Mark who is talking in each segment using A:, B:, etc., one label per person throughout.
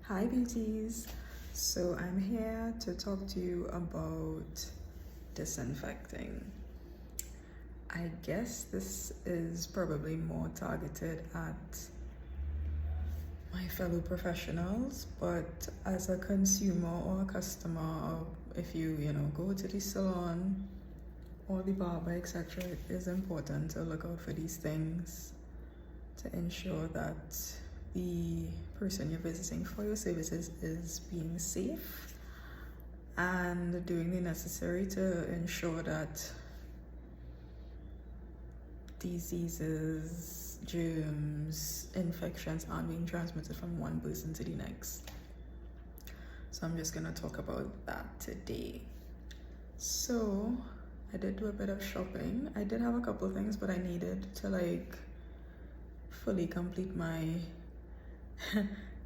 A: Hi beauties, so I'm here to talk to you about disinfecting. I guess this is probably more targeted at my fellow professionals, but as a consumer or a customer, if you go to the salon or the barber, etc., it is important to look out for these things to ensure that the person you're visiting for your services is being safe and doing the necessary to ensure that diseases, germs, infections aren't being transmitted from one person to the next. So I'm just going to talk about that today. So I did do a bit of shopping. I did have a couple of things, but I needed to fully complete my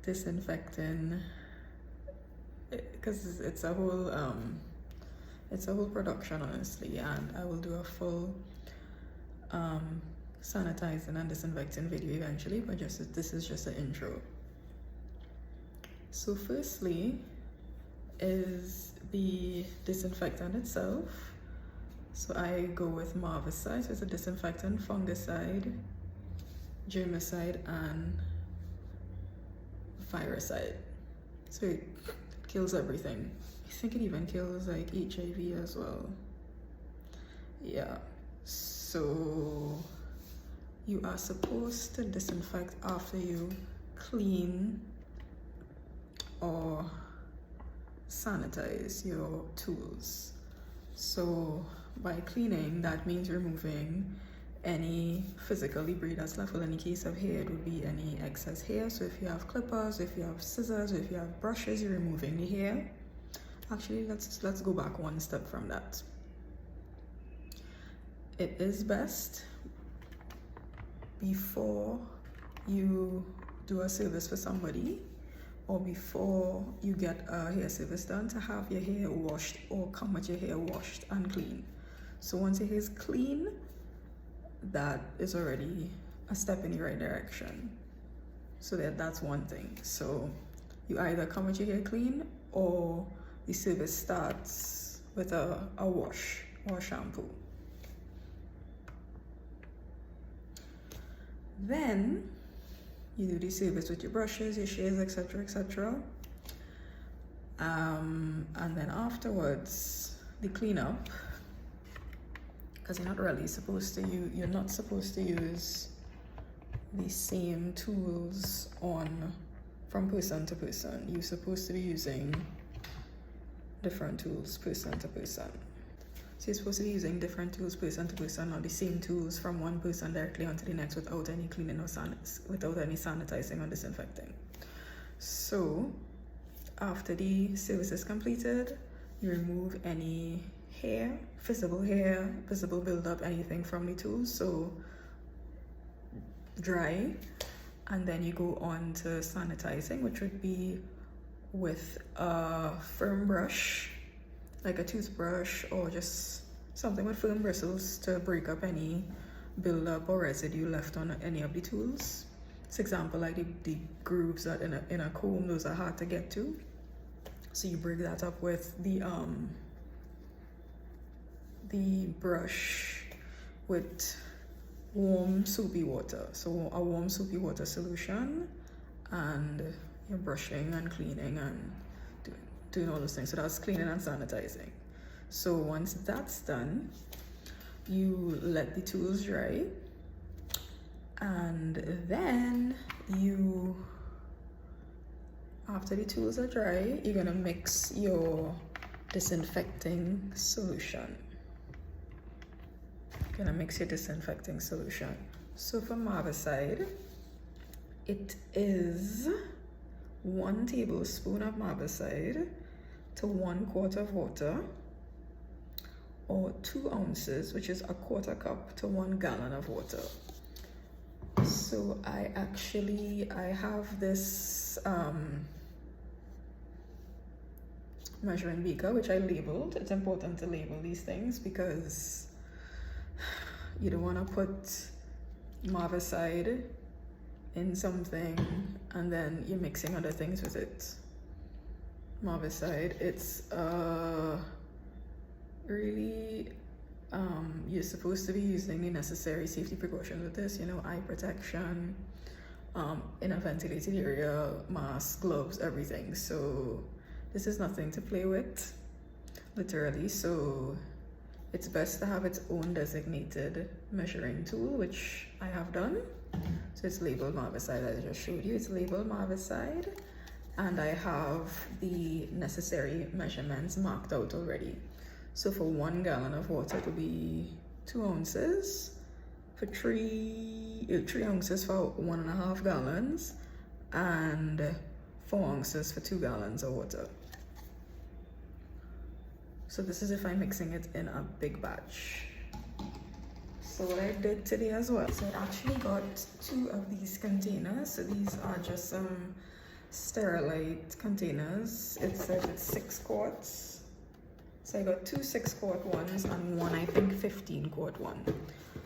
A: disinfecting because it's a whole production, honestly, and I will do a full sanitizing and disinfecting video eventually, but this is just an intro. So firstly is the disinfectant itself. So I go with Marvicide. So it's a disinfectant, fungicide, germicide, and viricide. So it kills everything. I think it even kills like HIV as well. Yeah. So you are supposed to disinfect after you clean or sanitize your tools. So by cleaning, that means removing any physical debris that's left. Well, in the case of hair, it would be any excess hair. So if you have clippers, if you have scissors, if you have brushes, you're removing the hair. Actually, let's go back one step from that. It is best before you do a service for somebody or before you get a hair service done to have your hair washed or come with your hair washed and clean. So once your hair is clean, that is already a step in the right direction. So that's one thing. So you either come with your hair clean or the service starts with a wash or shampoo. Then you do the service with your brushes, your shades, etc., etc. And then afterwards, the cleanup, because you're not supposed to use the same tools from person to person. You're supposed to be using different tools person to person. So you're supposed to be using different tools person to person, not the same tools from one person directly onto the next without any cleaning or without any sanitizing or disinfecting. So after the service is completed, you remove any hair, visible buildup, anything from the tools. So dry, and then you go on to sanitizing, which would be with a firm brush, like a toothbrush, or just something with firm bristles to break up any buildup or residue left on any of the tools. For example, like the grooves that in a comb, those are hard to get to. So you break that up with the brush with warm soapy water. So a warm soapy water solution, and you're brushing and cleaning and doing all those things. So that's cleaning and sanitizing. So once that's done, you let the tools dry, and then after the tools are dry, you're gonna mix your disinfecting solution. So for Marvicide, it is 1 tablespoon of Marvicide to 1 quart of water, or 2 ounces, which is 1/4 cup to 1 gallon of water. So I have this measuring beaker, which I labeled. It's important to label these things because you don't want to put Marvicide in something and then you're mixing other things with it. Marvicide, it's really you're supposed to be using the necessary safety precautions with this, you know, eye protection, in a ventilated area, mask, gloves, everything. So this is nothing to play with, literally. So it's best to have its own designated measuring tool, which I have done. So it's labeled Marvicide, I just showed you. It's labeled Marvicide, and I have the necessary measurements marked out already. So for 1 gallon of water, it will be 2 ounces. For 3 ounces for 1.5 gallons, and 4 ounces for 2 gallons of water. So this is if I'm mixing it in a big batch. So what I did today as well, so I actually got 2 of these containers. So these are just some Sterilite containers. It says it's 6 quarts. So I got 2 6-quart ones and 1, I think, 15-quart one.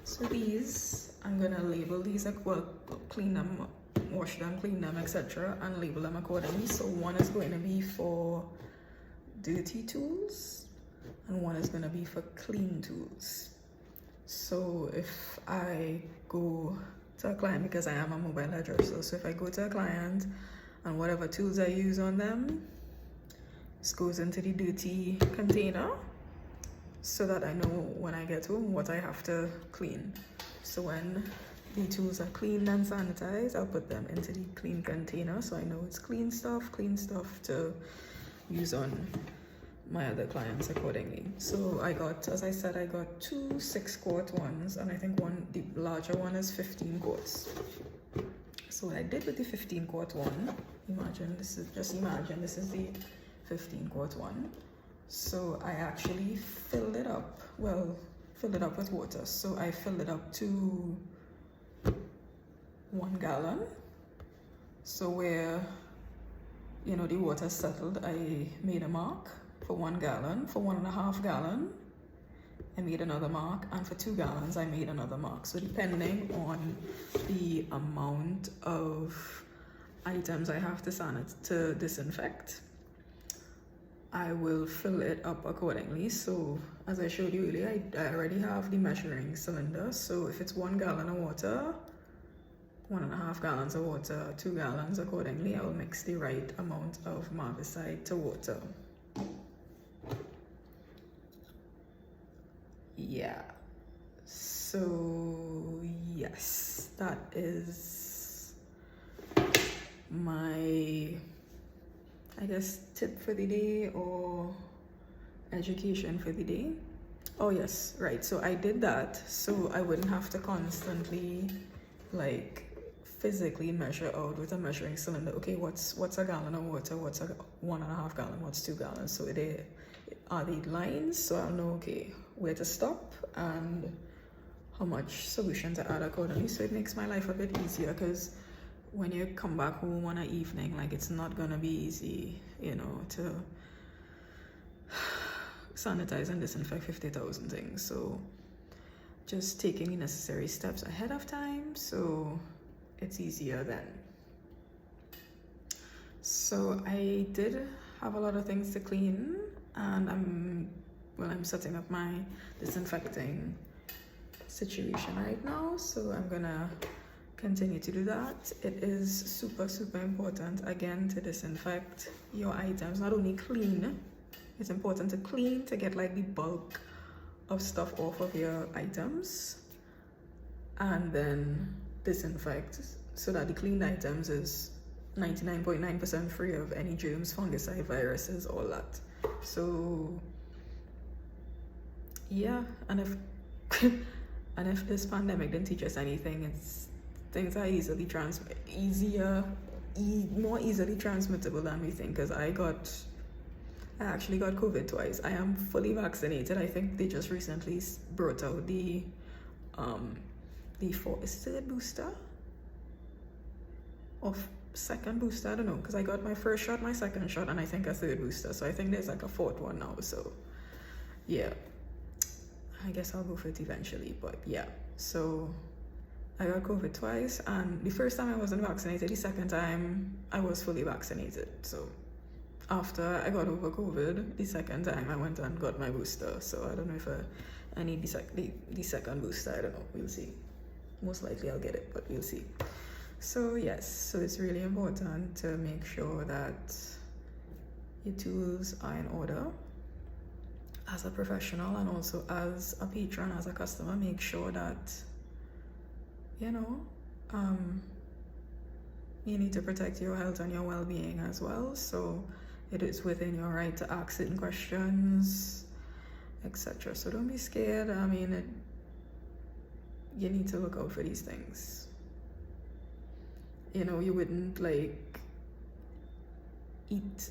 A: So these, I'm gonna label these, well, clean them, wash them, clean them, etc., and label them accordingly. So 1 is going to be for dirty tools, and 1 is going to be for clean tools. So if I go to a client, because I am a mobile hairdresser, so if I go to a client and whatever tools I use on them, this goes into the dirty container so that I know when I get home what I have to clean. So when the tools are cleaned and sanitized, I'll put them into the clean container so I know it's clean stuff to use on my other clients accordingly. So I got, as I said, I got 2 6-quart ones, and I think the larger one is 15 quarts. So what I did with the 15-quart one, this is the 15-quart one. So I actually filled it up with water. So I filled it up to 1 gallon. So where, you know, the water settled, I made a mark for 1 gallon. For 1.5 gallon, I made another mark, and for 2 gallons, I made another mark. So depending on the amount of items I have to disinfect, I will fill it up accordingly. So as I showed you earlier, I already have the measuring cylinder. So if it's 1 gallon of water, 1.5 gallons of water, 2 gallons accordingly, I will mix the right amount of Marvicide to water. Yeah, so yes, that is my, I guess, tip for the day or education for the day. Oh yes, right, so I did that so I wouldn't have to constantly like physically measure out with a measuring cylinder. Okay, what's a gallon of water, what's a 1.5 gallon, what's 2 gallons. So they are the lines, so I'll know, okay, where to stop and how much solution to add accordingly. So it makes my life a bit easier, because when you come back home on an evening, like, it's not gonna be easy, you know, to sanitize and disinfect 50,000 things. So just taking the necessary steps ahead of time, so it's easier then. So I did have a lot of things to clean, and I'm setting up my disinfecting situation right now, so I'm gonna continue to do that. It is super important, again, to disinfect your items. Not only clean, it's important to clean to get like the bulk of stuff off of your items, and then disinfect so that the cleaned items is 99.9% free of any germs, fungicide, viruses, all that. So yeah, and if this pandemic didn't teach us anything, it's things are more easily transmittable than we think. Because I actually got COVID twice. I am fully vaccinated. I think they just recently brought out the third booster or second booster, I don't know, because I got my first shot, my second shot, and I think a third booster. So I think there's like a 4th one now. So yeah, I guess I'll go for it eventually. But yeah, so I got COVID twice, and the first time I wasn't vaccinated, the second time I was fully vaccinated. So after I got over COVID, the second time I went and got my booster. So I don't know if I need the second booster. I don't know. We'll see. Most likely I'll get it, but we'll see. So yes, so it's really important to make sure that your tools are in order. As a professional and also as a patron, as a customer, make sure that, you know, you need to protect your health and your well-being as well. So it is within your right to ask certain questions, etc. So don't be scared. I mean, you need to look out for these things. You know, you wouldn't like eat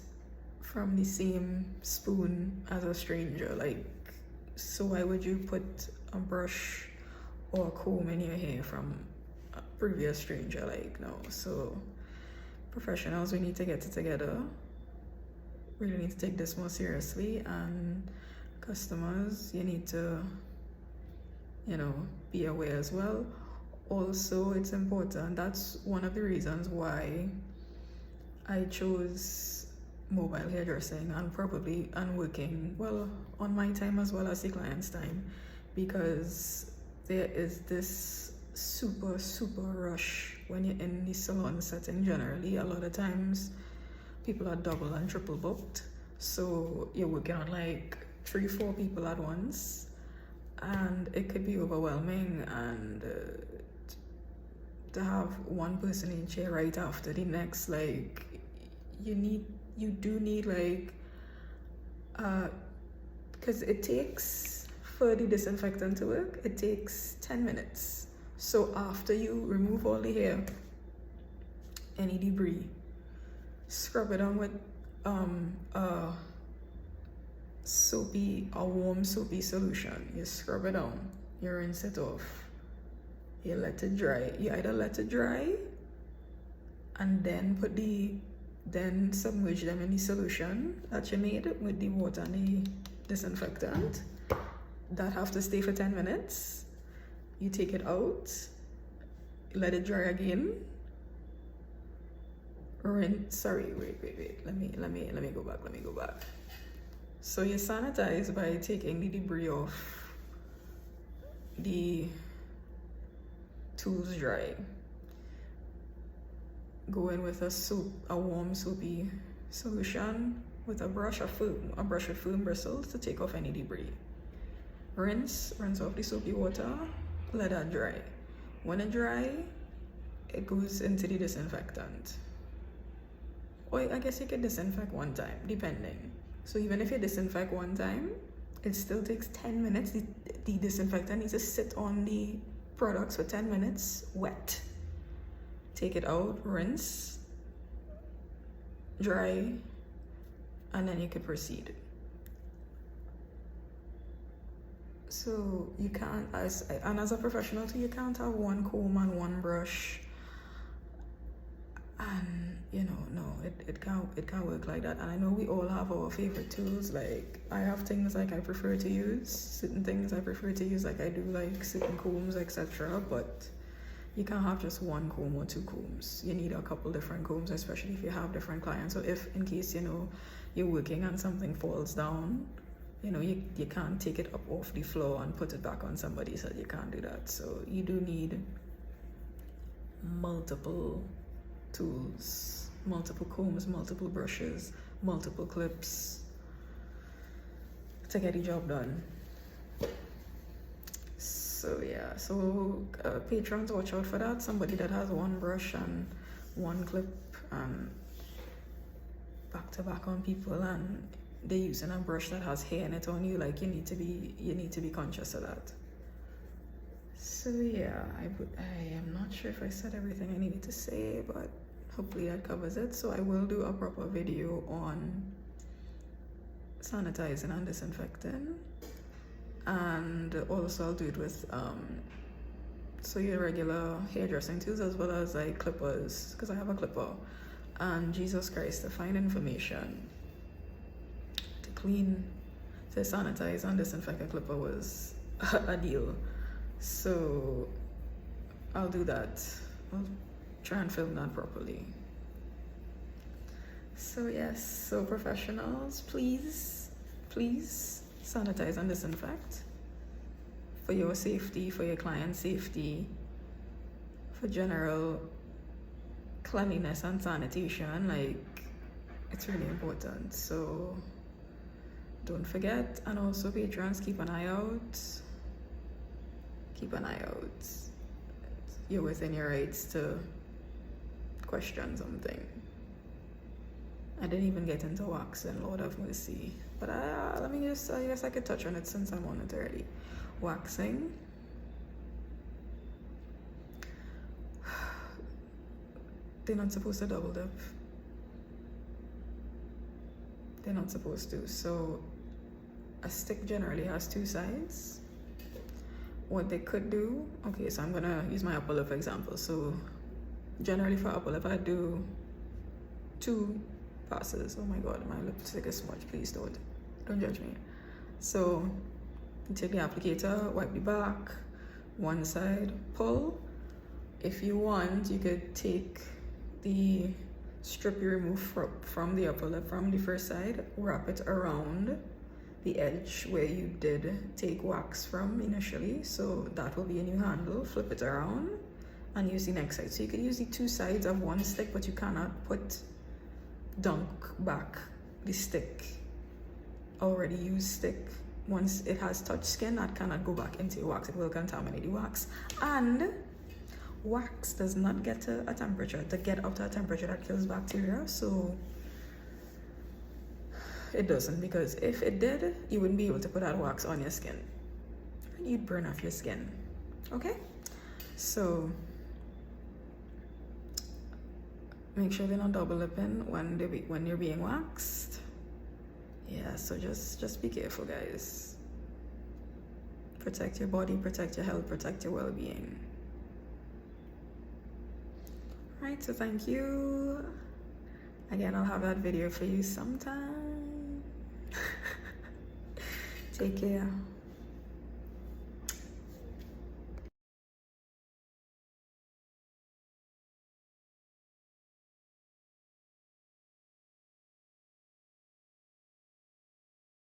A: from the same spoon as a stranger. Like, so why would you put a brush or a comb in your hair from a previous stranger? Like, no. So professionals, we need to get it together. Really need to take this more seriously, and customers, you need to, you know, be aware as well. Also, it's important. That's one of the reasons why I chose mobile hairdressing and working well on my time as well as the client's time, because there is this super rush when you're in the salon setting. Generally, a lot of times people are double and triple booked, so you're working on like 3-4 people at once, and it could be overwhelming. And to have one person in chair right after the next, like, you do need like because it takes, for the disinfectant to work, it takes 10 minutes. So after you remove all the hair, any debris, scrub it on with a warm soapy solution. You scrub it on, you rinse it off, you let it dry. You either let it dry and then then submerge them in the solution that you made with the water and the disinfectant. That have to stay for 10 minutes. You take it out, let it dry again. Rinse. Wait. Let me go back. So you sanitize by taking the debris off the tools dry. Go in with a warm soapy solution with a brush with foam bristles to take off any debris. Rinse off the soapy water, let that dry. When it dry, it goes into the disinfectant. Or I guess you can disinfect one time, depending. So even if you disinfect one time, it still takes 10 minutes. The disinfectant needs to sit on the products for 10 minutes wet. Take it out, rinse, dry, and then you can proceed. So you can't, as a professional too, you can't have one comb and one brush, and you know, no, it can't work like that. And I know we all have our favorite tools. Like, I have things like I prefer to use, certain things I prefer to use, like I do like certain combs, etc. But you can't have just one comb or 2 combs. You need a couple different combs, especially if you have different clients. So if in case, you know, you're working and something falls down, you know, you can't take it up off the floor and put it back on somebody, so you can't do that. So you do need multiple tools, multiple combs, multiple brushes, multiple clips to get the job done. So yeah, so patrons, watch out for that. Somebody that has one brush and one clip and back to back on people, and they're using a brush that has hair in it on you, like, you need to be conscious of that. So yeah, I am not sure if I said everything I needed to say, but hopefully that covers it. So I will do a proper video on sanitizing and disinfecting, and also I'll do it with so your regular hairdressing tools as well as like clippers, because I have a clipper. And Jesus Christ, to find information to clean, to sanitize and disinfect a clipper was a deal. So I'll do that. I'll try and film that properly. So yes, so professionals, please sanitize and disinfect for your safety, for your client's safety, for general cleanliness and sanitation. Like, it's really important. So don't forget. And also, patrons, keep an eye out. Keep an eye out. You're within your rights to question something. I didn't even get into waxing, Lord have mercy. But let me just, I guess I could touch on it since I'm on it already. Waxing. They're not supposed to double dip. They're not supposed to. So a stick generally has two sides. What they could do, okay, so I'm gonna use my upper lip for example. So generally for upper lip, I do 2 passes. Oh my god, my lipstick is smudged. Please don't judge me. So you take the applicator, wipe the back, one side, pull. If you want, you could take the strip you remove from the upper lip from the first side, wrap it around the edge where you did take wax from initially. So that will be a new handle. Flip it around and use the next side. So you could use the 2 sides of one stick, but you cannot dunk back the stick, already used stick. Once it has touched skin, that cannot go back into wax. It will contaminate the wax. And wax does not get to a temperature to get up to a temperature that kills bacteria. So it doesn't, because if it did, you wouldn't be able to put that wax on your skin. You'd burn off your skin. Okay? So make sure they're not double lipping when you're being waxed. Yeah, so just be careful, guys. Protect your body, protect your health, protect your well-being. Alright, so thank you. Again, I'll have that video for you sometime. Take care.